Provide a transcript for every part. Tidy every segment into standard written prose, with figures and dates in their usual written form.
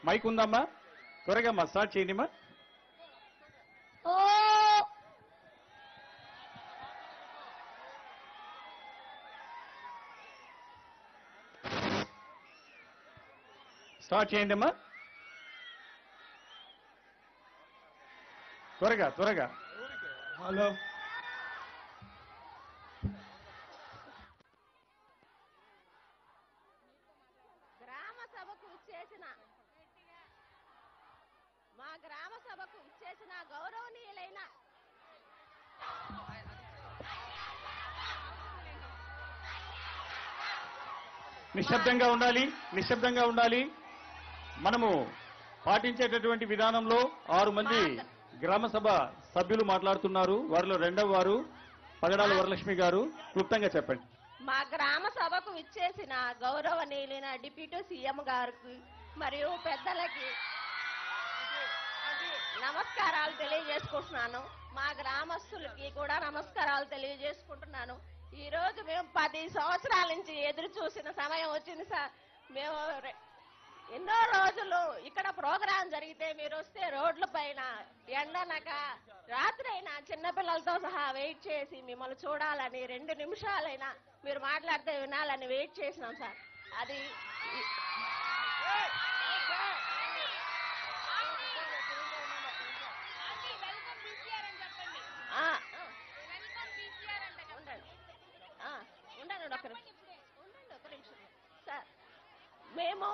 Mic ఉందమ్మా, త్వరగా అమ్మా స్టార్ట్ చేయండి అమ్మా. ఓ స్టార్ట్ చేయండి అమ్మా, త్వరగా త్వరగా. హలో, గ్రామ సభకు ఇచ్చేసిన మా గ్రామ సభకు ఇచ్చేసిన గౌరవనీయులైన నిశ్శబ్దంగా ఉండాలి, నిశ్శబ్దంగా ఉండాలి. మనము పాటించేటటువంటి విధానంలో 6 మంది గ్రామ సభ సభ్యులు మాట్లాడుతున్నారు. వారిలో రెండవ వారు పగడాల వరలక్ష్మి గారు. క్లుప్తంగా చెప్పండి. మా గ్రామ సభకు ఇచ్చేసిన గౌరవనీయులైన డిప్యూటీ సీఎం గారికి మరియు పెద్దలకి నమస్కారాలు తెలియజేసుకుంటున్నాను. మా గ్రామస్తులకి కూడా నమస్కారాలు తెలియజేసుకుంటున్నాను. ఈ రోజు మేము 10 సంవత్సరాల నుంచి ఎదురు చూసిన సమయం వచ్చింది సార్. మేము ఎన్నో రోజులు ఇక్కడ ప్రోగ్రాం జరిగితే మీరు వస్తే రోడ్ల పైన ఎండనక రాత్రి అయినా చిన్నపిల్లలతో సహా వెయిట్ చేసి మిమ్మల్ని చూడాలని 2 నిమిషాలైనా మీరు మాట్లాడితే వినాలని వెయిట్ చేసినాం సార్. అది ఉండండి ఒక నిమిషం సార్. మేము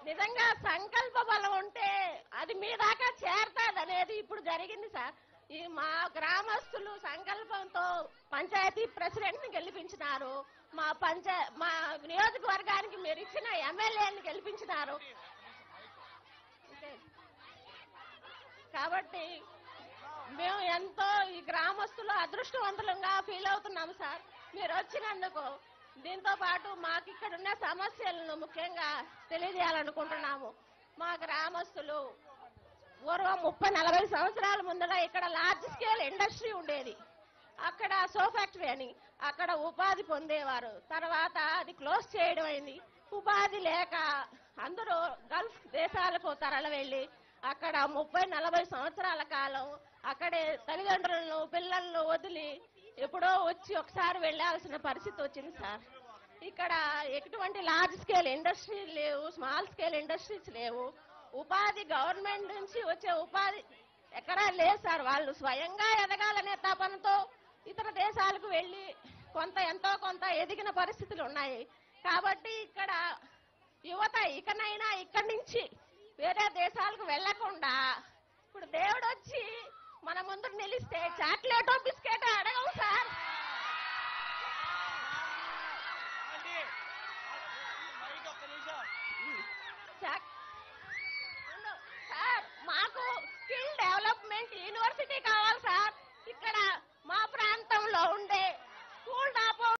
నిజంగా సంకల్ప బలం ఉంటే అది మీ దాకా చేరతాది అనేది ఇప్పుడు జరిగింది సార్. ఈ మా గ్రామస్తులు సంకల్పంతో పంచాయతీ ప్రెసిడెంట్ ని గెలిపించినారు. మా నియోజకవర్గానికి మీరు ఇచ్చిన ఎమ్మెల్యేని గెలిపించినారు. కాబట్టి మేము ఎంతో ఈ గ్రామస్తులు అదృష్టవంతులంగా ఫీల్ అవుతున్నాము సార్ మీరు వచ్చినందుకు. దీంతో పాటు మాకు ఇక్కడ ఉన్న సమస్యలను ముఖ్యంగా తెలియజేయాలనుకుంటున్నాము. మా గ్రామస్తులు పూర్వం 30-40 సంవత్సరాల ముందర ఇక్కడ లార్జ్ స్కేల్ ఇండస్ట్రీ ఉండేది. అక్కడ సో ఫ్యాక్టరీ అని అక్కడ ఉపాధి పొందేవారు. తర్వాత అది క్లోజ్ చేయడం అయింది. ఉపాధి లేక అందరూ గల్ఫ్ దేశాలకు తరలి వెళ్లి అక్కడ 30-40 సంవత్సరాల కాలం అక్కడే తల్లిదండ్రులను పిల్లలను వదిలి ఎప్పుడో వచ్చి ఒకసారి వెళ్లాల్సిన పరిస్థితి వచ్చింది సార్. ఇక్కడ ఎటువంటి లార్జ్ స్కేల్ ఇండస్ట్రీస్ లేవు, స్మాల్ స్కేల్ ఇండస్ట్రీస్ లేవు. ఉపాధి గవర్నమెంట్ నుంచి వచ్చే ఉపాధి ఎక్కడా లేదు సార్. వాళ్ళు స్వయంగా ఎదగాలనే తపనతో ఇతర దేశాలకు వెళ్లి ఎంతో కొంత ఎదిగిన పరిస్థితులు ఉన్నాయి. కాబట్టి ఇక్కడ యువత ఇకనైనా ఇక్కడి నుంచి వేరే దేశాలకు వెళ్లకుండా ఇప్పుడు దేవుడు వచ్చి మన ముందు నిలిస్తే చాక్లెటో బిస్కెటో అడగవు సార్. సార్ మాకు స్కిల్ డెవలప్మెంట్ యూనివర్సిటీ కావాలి సార్. ఇక్కడ మా ప్రాంతంలో ఉండే స్కూల్